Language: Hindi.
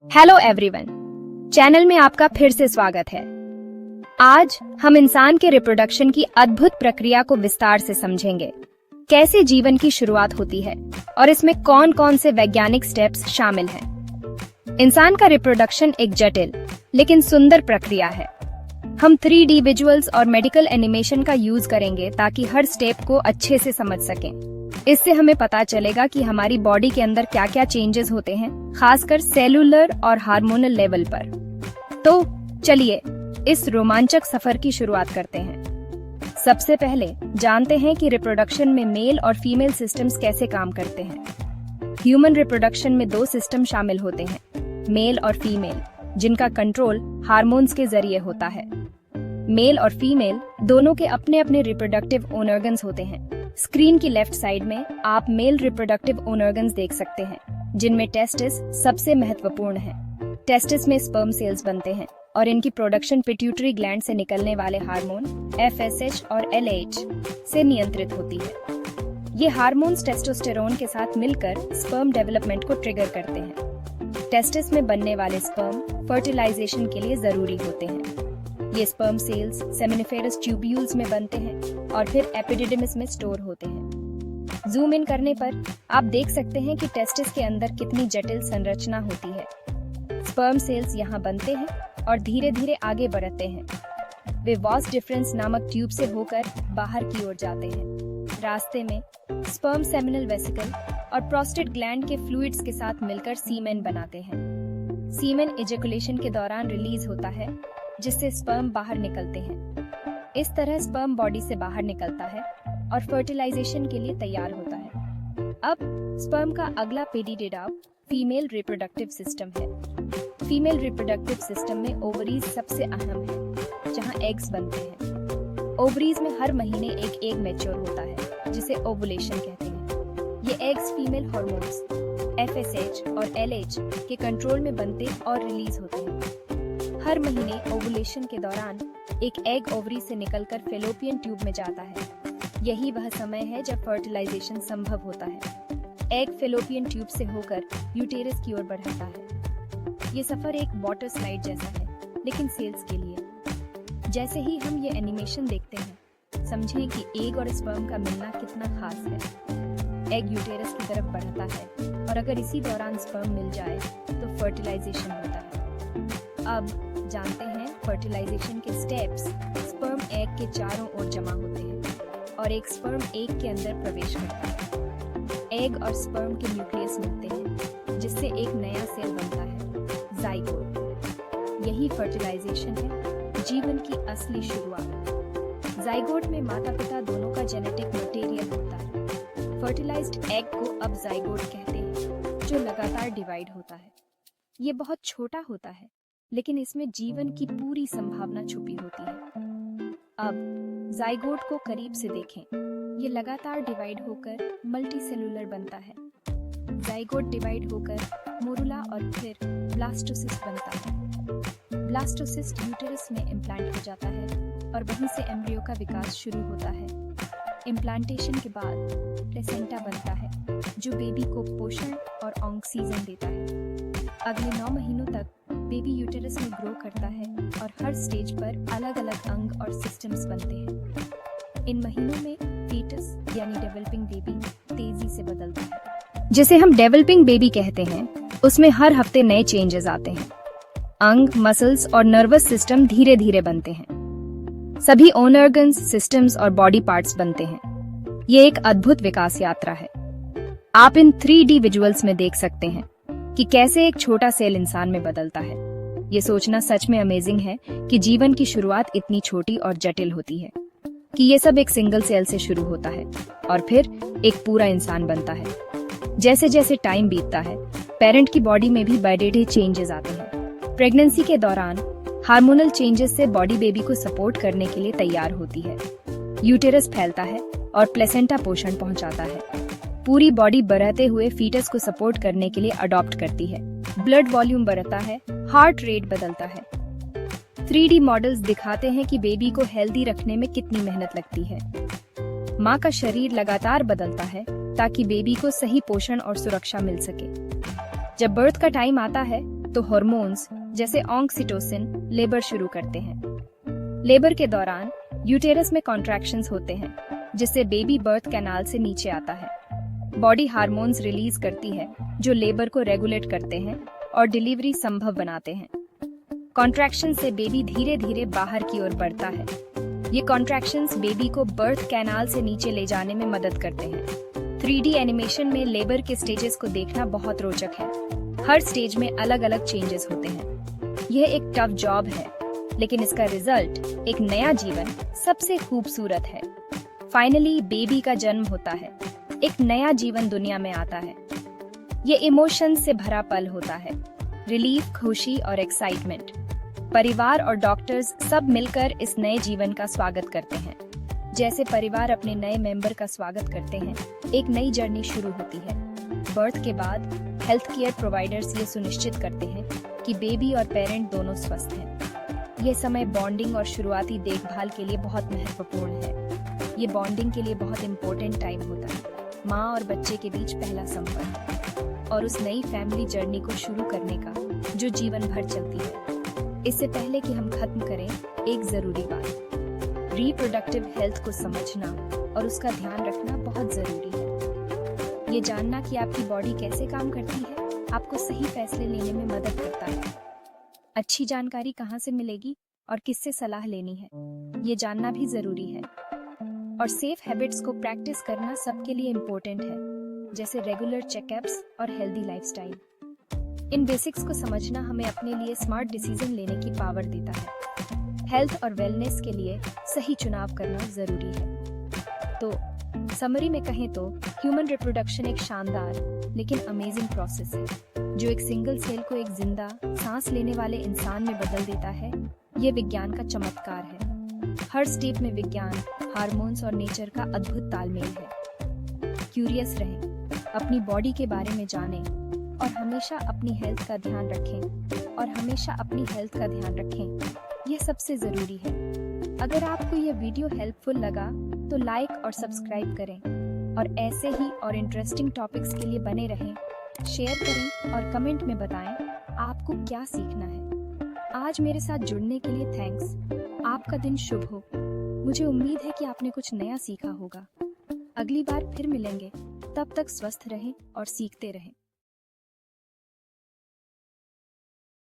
हेलो एवरीवन, चैनल में आपका फिर से स्वागत है। आज हम इंसान के रिप्रोडक्शन की अद्भुत प्रक्रिया को विस्तार से समझेंगे। कैसे जीवन की शुरुआत होती है और इसमें कौन कौन से वैज्ञानिक स्टेप्स शामिल हैं। इंसान का रिप्रोडक्शन एक जटिल लेकिन सुंदर प्रक्रिया है। हम 3D विजुअल्स और मेडिकल एनिमेशन का यूज करेंगे ताकि हर स्टेप को अच्छे से समझ सकें। इससे हमें पता चलेगा कि हमारी बॉडी के अंदर क्या क्या चेंजेस होते हैं, खासकर सेलुलर और हार्मोनल लेवल पर। तो चलिए इस रोमांचक सफर की शुरुआत करते हैं। सबसे पहले जानते हैं कि रिप्रोडक्शन में मेल और फीमेल सिस्टम्स कैसे काम करते हैं। ह्यूमन रिप्रोडक्शन में 2 सिस्टम शामिल होते हैं, मेल और फीमेल, जिनका कंट्रोल हार्मोन्स के जरिए होता है। मेल और फीमेल दोनों के अपने अपने रिप्रोडक्टिव ऑर्गन्स होते हैं। स्क्रीन की लेफ्ट साइड में आप मेल रिप्रोडक्टिव ऑर्गन्स देख सकते हैं, जिनमें टेस्टिस सबसे महत्वपूर्ण है। टेस्टिस में स्पर्म सेल्स बनते हैं और इनकी प्रोडक्शन पिट्यूटरी ग्लैंड से निकलने वाले हार्मोन FSH और LH से नियंत्रित होती है। ये हार्मोन्स टेस्टोस्टेरोन के साथ मिलकर स्पर्म डेवलपमेंट को ट्रिगर करते हैं। टेस्टिस में बनने वाले स्पर्म फर्टिलाइजेशन के लिए जरूरी होते हैं। ये स्पर्म सेल्स सेमिनिफेरस ट्यूब्यूल्स में बनते हैं और फिर एपिडिडिमिस में स्टोर होते हैं। जूम इन करने पर आप देख सकते हैं कि टेस्टिस के अंदर कितनी जटिल संरचना होती है। स्पर्म सेल्स यहाँ बनते हैं और धीरे धीरे आगे बढ़ते हैं। वे वॉस डिफरेंस नामक ट्यूब से होकर बाहर की ओर जाते हैं। रास्ते में स्पर्म सेमिनल वेसिकल और प्रोस्टेट ग्लैंड के फ्लूइड्स के साथ मिलकर सीमेन बनाते हैं। सीमेन इजैकुलेशन के दौरान रिलीज होता है, जिससे स्पर्म बाहर निकलते हैं। इस तरह स्पर्म बॉडी से बाहर निकलता है और फर्टिलाइजेशन के लिए तैयार होता है। अब स्पर्म का अगला पेडिडेडाव फीमेल रिप्रोडक्टिव सिस्टम है। फीमेल रिप्रोडक्टिव सिस्टम में ओवरीज सबसे अहम है, जहां एग्स बनते हैं। ओवरीज में हर महीने एक एग मैच्योर होता है, जिसे ओवुलेशन कहते हैं। ये एग्स फीमेल हार्मोन्स FSH और LH के कंट्रोल में बनते और रिलीज होते हैं। हर महीने ओवुलेशन के दौरान एक एग ओवरी से निकलकर फेलोपियन ट्यूब में जाता है। यही वह समय है जब फर्टिलाइजेशन संभव होता है। एग फेलोपियन ट्यूब से होकर यूटेरस की ओर बढ़ता है। ये सफर एक वाटर स्लाइड जैसा है, लेकिन सेल्स के लिए। जैसे ही हम ये एनिमेशन देखते हैं, समझें कि एग और स्पर्म का मिलना कितना खास है। एग यूटेरस की तरफ बढ़ता है और अगर इसी दौरान स्पर्म मिल जाए तो फर्टिलाइजेशन होता है। अब जानते हैं फर्टिलाइजेशन के स्टेप्स। स्पर्म एग के चारों ओर जमा होते हैं और एक स्पर्म एग के अंदर प्रवेश करता है। एग और स्पर्म के न्यूक्लियस मिलते हैं, जिससे एक नया सेल बनता है, जाइगोट। यही फर्टिलाइजेशन है, जीवन की असली शुरुआत। जाइगोट में माता पिता दोनों का जेनेटिक मटेरियल होता है। फर्टिलाइज्ड एग को अब जाइगोट कहते हैं, जो लगातार डिवाइड होता है। ये बहुत छोटा होता है, लेकिन इसमें जीवन की पूरी संभावना छुपी होती है। अब जाइगोट को करीब से देखें। ये लगातार डिवाइड होकर मल्टीसेलुलर बनता है। जाइगोट डिवाइड होकर मोरुला और फिर ब्लास्टोसिस्ट बनता है। ब्लास्टोसिस्ट यूटेरस में इम्प्लांट हो जाता है और वहीं से एम्ब्रियो का विकास शुरू होता है। इम्प्लांटेशन के बाद प्लेसेंटा बनता है, जो बेबी को पोषण और ऑक्सीजन देता है। अगले 9 महीनों तक बेबी यूटेरस में ग्रो करता है और हर स्टेज पर अलग अलग अंग और सिस्टम्स बनते हैं। इन महीनों में फीटस यानी डेवलपिंग बेबी तेजी से बदलता है। जिसे हम डेवलपिंग बेबी कहते हैं, उसमें हर हफ्ते नए चेंजेस आते हैं। अंग, मसल्स और नर्वस सिस्टम धीरे धीरे बनते हैं। सभी ओन ऑर्गन्स, सिस्टम्स और बॉडी पार्ट्स बनते हैं। ये एक अद्भुत विकास यात्रा है। आप इन 3D विजुअल्स में देख सकते हैं कि कैसे एक छोटा सेल इंसान में बदलता है। ये सोचना सच में अमेजिंग है कि जीवन की शुरुआत इतनी छोटी और जटिल होती है, कि ये सब एक सिंगल सेल से शुरू होता है और फिर एक पूरा इंसान बनता है। जैसे जैसे टाइम बीतता है, पेरेंट की बॉडी में भी बड़े चेंजेस आते हैं। प्रेगनेंसी के दौरान हार्मोनल चेंजेस से बॉडी बेबी को सपोर्ट करने के लिए तैयार होती है। यूटेरस फैलता है और प्लेसेंटा पोषण पहुंचाता है। पूरी बॉडी बढ़ते हुए फीटस को सपोर्ट करने के लिए अडॉप्ट करती है। ब्लड वॉल्यूम बढ़ता है, हार्ट रेट बदलता है। 3D मॉडल्स दिखाते हैं कि बेबी को हेल्दी रखने में कितनी मेहनत लगती है। माँ का शरीर लगातार बदलता है ताकि बेबी को सही पोषण और सुरक्षा मिल सके। जब बर्थ का टाइम आता है तो हार्मोन्स जैसे ऑक्सीटोसिन लेबर शुरू करते हैं। लेबर के दौरान यूटेरस में कॉन्ट्रैक्शंस होते हैं, जिससे बेबी बर्थ कैनाल से नीचे आता है। बॉडी हार्मोन्स रिलीज करती है जो लेबर को रेगुलेट करते हैं और डिलीवरी संभव बनाते हैं। कॉन्ट्रैक्शन से बेबी धीरे धीरे बाहर की ओर बढ़ता है। ये कॉन्ट्रैक्शंस बेबी को बर्थ कैनाल से नीचे ले जाने में मदद करते हैं। 3D एनिमेशन में लेबर के स्टेजेस को देखना बहुत रोचक है। हर स्टेज में अलग अलग चेंजेस होते हैं। यह एक टफ जॉब है, लेकिन इसका रिजल्ट एक नया जीवन सबसे खूबसूरत है। फाइनली बेबी का जन्म होता है, एक नया जीवन दुनिया में आता है। ये इमोशंस से भरा पल होता है, रिलीफ, खुशी और एक्साइटमेंट। परिवार और डॉक्टर्स सब मिलकर इस नए जीवन का स्वागत करते हैं। जैसे परिवार अपने नए मेंबर का स्वागत करते हैं, एक नई जर्नी शुरू होती है। बर्थ के बाद हेल्थ केयर प्रोवाइडर्स ये सुनिश्चित करते हैं कि बेबी और पेरेंट दोनों स्वस्थ हैं। ये समय बॉन्डिंग और शुरुआती देखभाल के लिए बहुत महत्वपूर्ण है। ये बॉन्डिंग के लिए बहुत इम्पोर्टेंट टाइम होता है, माँ और बच्चे के बीच पहला संपर्क और उस नई फैमिली जर्नी को शुरू करने का जो जीवन भर चलती है। इससे पहले कि हम खत्म करें, एक जरूरी बात, रिप्रोडक्टिव हेल्थ को समझना और उसका ध्यान रखना बहुत जरूरी है। ये जानना कि आपकी बॉडी कैसे काम करती है आपको सही फैसले लेने में मदद करता है। अच्छी जानकारी कहाँ से मिलेगी और किससे सलाह लेनी है, ये जानना भी जरूरी है। और सेफ हैबिट्स को प्रैक्टिस करना सबके लिए इम्पोर्टेंट है, जैसे रेगुलर चेकअप्स और हेल्दी लाइफस्टाइल। इन बेसिक्स को समझना हमें अपने लिए स्मार्ट डिसीजन लेने की पावर देता है। हेल्थ और वेलनेस के लिए सही चुनाव करना जरूरी है। तो समरी में कहें तो ह्यूमन रिप्रोडक्शन एक शानदार लेकिन अमेजिंग प्रोसेस है, जो एक सिंगल सेल को एक जिंदा सांस लेने वाले इंसान में बदल देता है। ये विज्ञान का चमत्कार है। हर स्टेप में विज्ञान, हार्मोन्स और नेचर का अद्भुत तालमेल है। क्यूरियस रहें, अपनी बॉडी के बारे में जानें और हमेशा अपनी हेल्थ का ध्यान रखें। यह सबसे जरूरी है। अगर आपको यह वीडियो हेल्पफुल लगा तो लाइक और सब्सक्राइब करें और ऐसे ही और इंटरेस्टिंग टॉपिक्स के लिए बने रहें। शेयर करें और कमेंट में बताएं आपको क्या सीखना है। आज मेरे साथ जुड़ने के लिए थैंक्स। आपका दिन शुभ हो। मुझे उम्मीद है कि आपने कुछ नया सीखा होगा। अगली बार फिर मिलेंगे, तब तक स्वस्थ रहें और सीखते रहें।